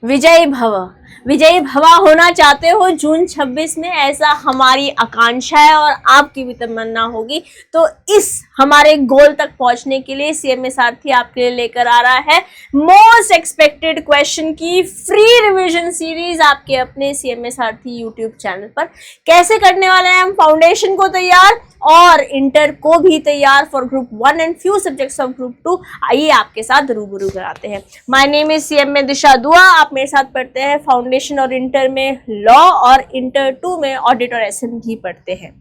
विजयी भव, विजयी भवा होना चाहते हो जून 26 में, ऐसा हमारी आकांक्षा है और आपकी भी तमन्ना होगी। तो इस हमारे गोल तक पहुंचने के लिए सीएमए सारथी आपके लिए लेकर आ रहा है मोस्ट एक्सपेक्टेड क्वेश्चन की फ्री रिवीजन सीरीज आपके अपने सीएमए सारथी यूट्यूब चैनल पर। कैसे करने वाले हैं हम फाउंडेशन को तैयार और इंटर को भी तैयार for group 1 and few subjects of group 2। आइए आपके साथ रूबरू कराते हैं। माय नेम इज सीएमए दिशा दुआ। आप मेरे साथ पढ़ते हैं फाउंडेशन और इंटर में लॉ और इंटर 2 में ऑडिट और एसएम भी पढ़ते हैं।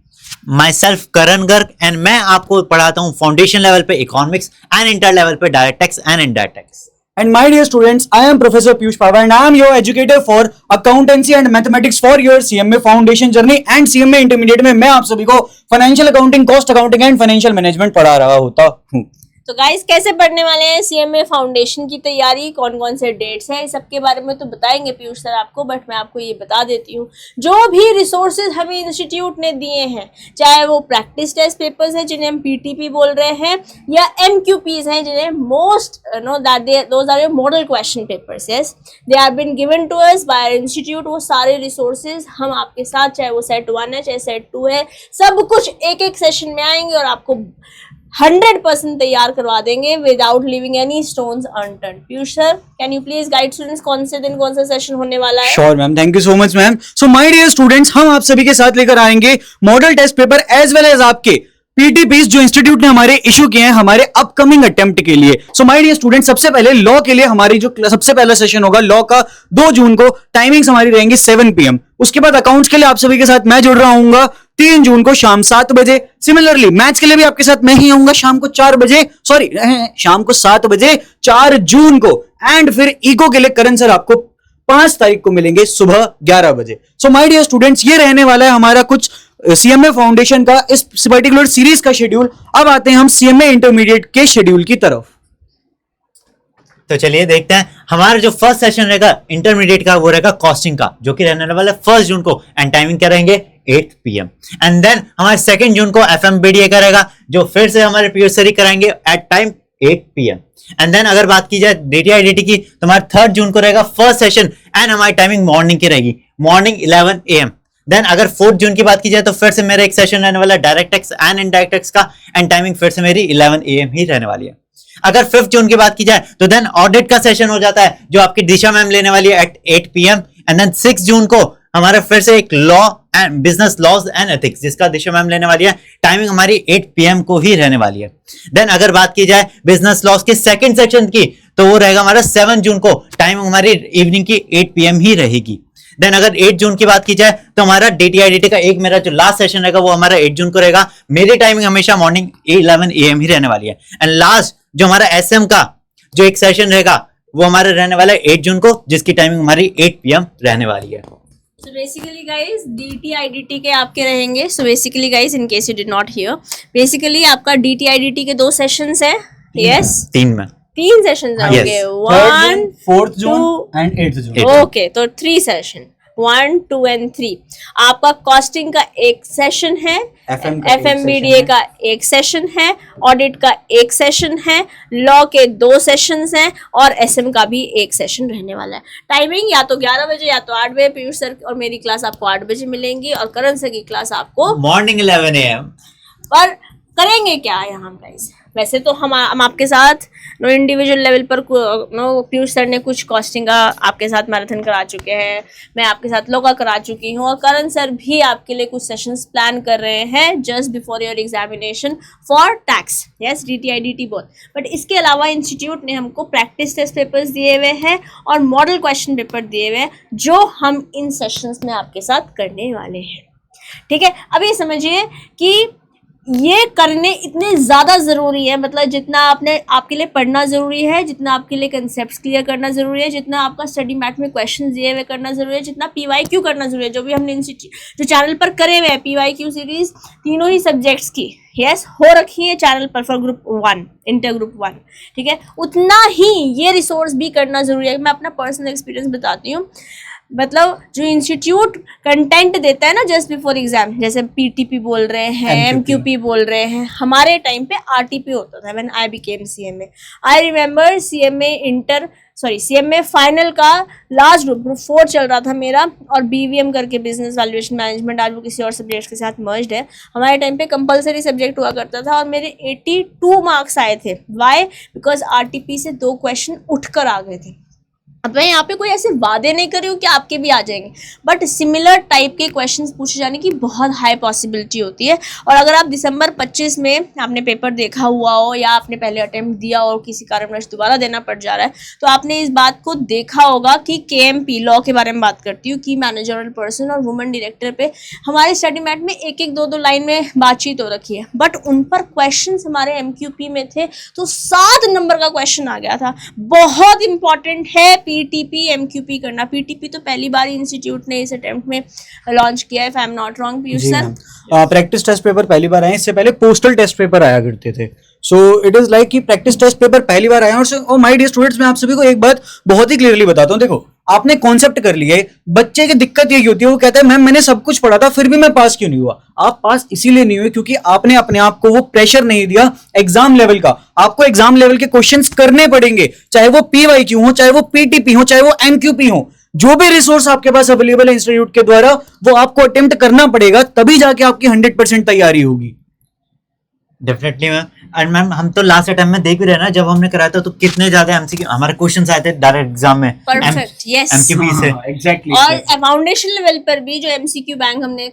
My self Karan Garg and मैं आपको पढ़ाता हूँ फाउंडेशन लेवल पे इकोनॉमिक्स एंड इंटर लेवल पे direct tax and indirect tax. And my dear students, I am Professor Piyush Pawar and I am your educator for accountancy and mathematics for your CMA foundation journey and CMA intermediate में मैं आप सभी को financial accounting, cost accounting and financial management पढ़ा रहा होता हूँ। तो गाइस कैसे पढ़ने वाले हैं सीएमए फाउंडेशन की तैयारी, कौन कौन से डेट्स हैं, इस सब के बारे में तो बताएंगे पीयूष सर आपको, बट मैं आपको ये बता देती हूँ जो भी रिसोर्सेज हमें इंस्टीट्यूट ने दिए हैं, चाहे वो प्रैक्टिस टेस्ट पेपर्स हैं जिन्हें हम पीटीपी बोल रहे हैं या एमक्यूपीज हैं जिन्हें most know that those are your model question papers, yes they are been given to us by institute. वो सारे रिसोर्सेज हम आपके साथ, चाहे वो सेट 1 है चाहे सेट 2 है, सब कुछ एक एक सेशन में आएंगे और आपको 100% तैयार करवा देंगे without leaving any stones unturned. Piyush sir can you please guide students कौन से दिन कौन सा सेशन होने वाला है? Sure ma'am, thank you so much ma'am. So my dear students, हम आप सभी के साथ लेकर आएंगे model test paper as well as आपके पीटीपीस जो इंस्टीट्यूट ने हमारे इशू किए हैं हमारे अपकमिंग अटेम्प्ट के लिए। सो माय डियर स्टूडेंट्स, सबसे पहले लॉ के लिए हमारी जो सबसे पहला सेशन होगा लॉ का 2 जून को, टाइमिंग्स हमारी रहेंगी 7 PM। उसके बाद अकाउंट्स के लिए आप सभी के साथ मैं जुड़ रहा हूँ 3 जून को शाम 7 बजे। सिमिलरली मैथ्स के लिए भी आपके साथ मैं ही आऊंगा शाम को 4 बजे, सॉरी शाम को 7 बजे 4 जून को। एंड फिर इको के लिए करण सर आपको 5 तारीख को मिलेंगे सुबह 11 बजे। सो माय डियर स्टूडेंट्स, ये रहने वाला है हमारा कुछ सीएमए फाउंडेशन का इस पर्टिकुलर सीरीज का शेड्यूल। अब आते हैं हम सीएमए इंटरमीडिएट के शेड्यूल की तरफ। तो चलिए देखते हैं हमारा जो फर्स्ट सेशन रहेगा इंटरमीडिएट का, वो रहेगा कॉस्टिंग का, जो कि रहने वाला है 1 जून को एंड टाइमिंग क्या रहेंगे 8 PM। एंड देन हमारे 2 जून को एफएमबीडीए का रहेगा, जो फिर से हमारे पीयूष सर कराएंगे at time 8 PM। And then अगर बात की जाए डीटीआईडीटी की, तो हमारे 3 जून को रहेगा फर्स्ट सेशन एंड हमारी टाइमिंग मॉर्निंग की रहेगी, मॉर्निंग 11 AM। देन अगर 4 जून की बात की जाए तो फिर से मेरा एक सेशन रहने वाला है direct tax and indirect tax का, एंड टाइमिंग फिर से मेरी 11 AM ही रहने वाली है। अगर 5 जून की बात की जाए तो देन ऑडिट का सेशन हो जाता है, जो आपकी दिशा मैम लेने वाली है at 8 PM। And then 6 June को हमारा फिर से एक law and business laws and ethics, जिसका दिशा मैम लेने वाली है, टाइमिंग हमारी 8 PM को ही रहने वाली है। देन अगर बात की जाए बिजनेस लॉज के सेकंड सेक्शन की, तो वो रहेगा हमारा 7 जून को, टाइमिंग हमारी इवनिंग की 8 PM ही रहेगी। देन अगर 8 जून की बात की जाए तो हमारा डीटीआईडीटी का एक मेरा जो लास्ट सेशन रहेगा वो हमारा 8 जून को रहेगा। मेरी टाइमिंग हमेशा मॉर्निंग 11 AM ही रहने वाली है। एंड लास्ट जो हमारा एसएम का जो एक सेशन रहेगा वो हमारे रहने वाला है 8 जून को, जिसकी टाइमिंग हमारी 8 PM रहने वाली है। So basically guys DTIDT के आपके रहेंगे, so basically guys in case you did not hear, basically आपका DTIDT के 2 सेशंस हैं, yes 3 सेशंस होंगे, 1 4 जून एंड 8 जून। ओके, तो 3 सेशन 1 2 एंड 3। आपका कॉस्टिंग का एक सेशन है, एफएमबीडीए का एक सेशन है, ऑडिट का एक सेशन है, लॉ के 2 सेशंस हैं और एसएम का भी एक सेशन रहने वाला है। टाइमिंग या तो 11 बजे या तो 8 बजे। पीयूष सर और मेरी क्लास आपको 8 बजे मिलेंगी और करण सर की क्लास आपको मॉर्निंग 11 AM। पर करेंगे क्या यहाँ गाइस, वैसे तो हम आपके साथ नो इंडिविजुअल लेवल पर नो पीयूष सर ने कुछ कॉस्टिंग का आपके साथ मैराथन करा चुके हैं, मैं आपके साथ लॉ का करा चुकी हूँ और करण सर भी आपके लिए कुछ सेशंस प्लान कर रहे हैं just before your examination for tax, yes डीटीआईडीटी बोल। बट इसके अलावा इंस्टीट्यूट ने हमको प्रैक्टिस टेस्ट पेपर्स दिए हुए हैं और मॉडल क्वेश्चन पेपर दिए हुए हैं, जो हम इन सेशंस में आपके साथ करने वाले हैं। ठीक है, अब ये समझिए कि ये करने इतने ज़्यादा ज़रूरी है, मतलब जितना आपके लिए पढ़ना ज़रूरी है, जितना आपके लिए कंसेप्ट्स क्लियर करना ज़रूरी है, जितना आपका स्टडी मैट में क्वेश्चन दिए हुए करना ज़रूरी है, जितना PYQ करना ज़रूरी है, जो भी हमने जो चैनल पर करे हुए हैं PYQ सीरीज़ तीनों ही सब्जेक्ट्स की यस हो रखी है चैनल पर फॉर ग्रुप 1 इंटर ग्रुप 1, ठीक है, उतना ही ये रिसोर्स भी करना ज़रूरी है। मैं अपना पर्सनल एक्सपीरियंस बताती हूँ। मतलब जो इंस्टीट्यूट कंटेंट देता है ना जस्ट बिफोर एग्जाम, जैसे पीटीपी बोल रहे हैं, एमक्यूपी बोल रहे हैं, हमारे टाइम पे आरटीपी होता था when I became CMA. I remember CMA final का लास्ट ग्रुप 4 चल रहा था मेरा, और बीवीएम करके बिजनेस वैल्यूएशन मैनेजमेंट, आज वो किसी और सब्जेक्ट के साथ मर्ज्ड है। हमारे टाइम पे कंपलसरी सब्जेक्ट हुआ करता था और मेरे 82 मार्क्स आए थे। वाई? बिकॉज आरटीपी से 2 क्वेश्चन उठकर आ गए थे। अब मैं यहाँ पे कोई ऐसे वादे नहीं कर रही हूँ कि आपके भी आ जाएंगे, बट सिमिलर टाइप के क्वेश्चंस पूछे जाने की बहुत हाई पॉसिबिलिटी होती है। और अगर आप दिसंबर 25 में आपने पेपर देखा हुआ हो या आपने पहले अटेम्प्ट दिया और किसी कारणवश दोबारा देना पड़ जा रहा है, तो आपने इस बात को देखा होगा कि केएमपी लॉ के बारे में बात करती हूँ, की मैनेजरल पर्सन और वुमेन डायरेक्टर पे हमारे स्टडी मैट में 1-1, 2-2 लाइन में बातचीत हो रखी है, बट उन पर क्वेश्चन हमारे एमक्यूपी में थे तो 7 नंबर का क्वेश्चन आ गया था। बहुत इंपॉर्टेंट है पीटीपी एमक्यूपी करना। पीटीपी तो पहली बार इंस्टीट्यूट ने इस अटेम्प्ट में लॉन्च किया है, if I am not wrong Piyush sir. Practice test paper पहली बार आए, इससे पहले पोस्टल टेस्ट पेपर आया करते थे। सो इट इज लाइक कि प्रैक्टिस टेस्ट पेपर पहली बार आया। और माय डियर स्टूडेंट्स, मैं आप सभी को एक बात बहुत ही क्लियरली बताता हूँ। देखो, आपने कॉन्सेप्ट कर लिया है। बच्चे की दिक्कत यही होती है, वो कहता है मैम मैंने सब कुछ पढ़ा था फिर भी मैं पास क्यों नहीं हुआ। आप पास इसीलिए नहीं हुए क्योंकि आपने अपने आप को वो प्रेशर नहीं दिया एग्जाम लेवल का। आपको एग्जाम लेवल के क्वेश्चंस करने पड़ेंगे, चाहे वो पीवाईक्यू हो, चाहे वो पीटीपी हो, चाहे वो एमक्यूपी हो। जो भी रिसोर्स आपके पास अवेलेबल है इंस्टीट्यूट के द्वारा, वो आपको अटेम्प्ट करना पड़ेगा, तभी जाके आपकी 100% तैयारी होगी। Definitely ma'am. एंड मैम हम तो लास्ट अटेम्प्ट में देख भी रहे ना, जब हमने कराया था तो कितने ज्यादा एमसीक्यू हमारे क्वेश्चंस आए थे डायरेक्ट एग्जाम में। परफेक्ट, यस, एमक्यूपी से एग्जैक्टली। और फाउंडेशन लेवल पर भी जो एमसीक्यू बैंक हमने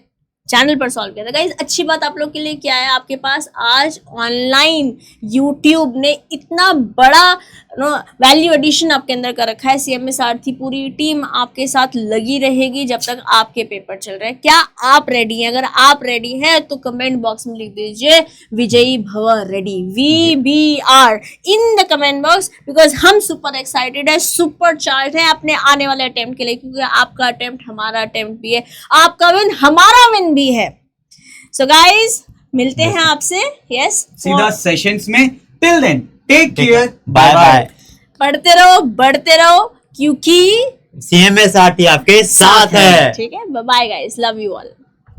चैनल पर सॉल्व किया था। गाइस, अच्छी बात आप लोग के लिए क्या है, आपके पास आज ऑनलाइन यूट्यूब ने इतना बड़ा वैल्यू एडिशन आपके अंदर कर रखा है। सीएमए सारथी पूरी टीम आपके साथ लगी रहेगी जब तक आपके पेपर चल रहे हैं। क्या आप रेडी हैं? अगर आप रेडी हैं तो कमेंट बॉक्स में लिख दीजिए विजयी भव ready, VBR in the comment box, because हम सुपर एक्साइटेड है, सुपर चार्ज है अपने आने वाले अटेम्प्ट के लिए, क्योंकि आपका अटेम्प्ट हमारा अटेम्प्ट भी है, आपका विन हमारा विन भी है। सो गाइज, मिलते हैं आपसे यस सीधा सेशंस में। Till then take care, bye bye. पढ़ते रहो, बढ़ते रहो, क्योंकि सीएमए सारथी आपके साथ है। ठीक है, bye guys, love you all.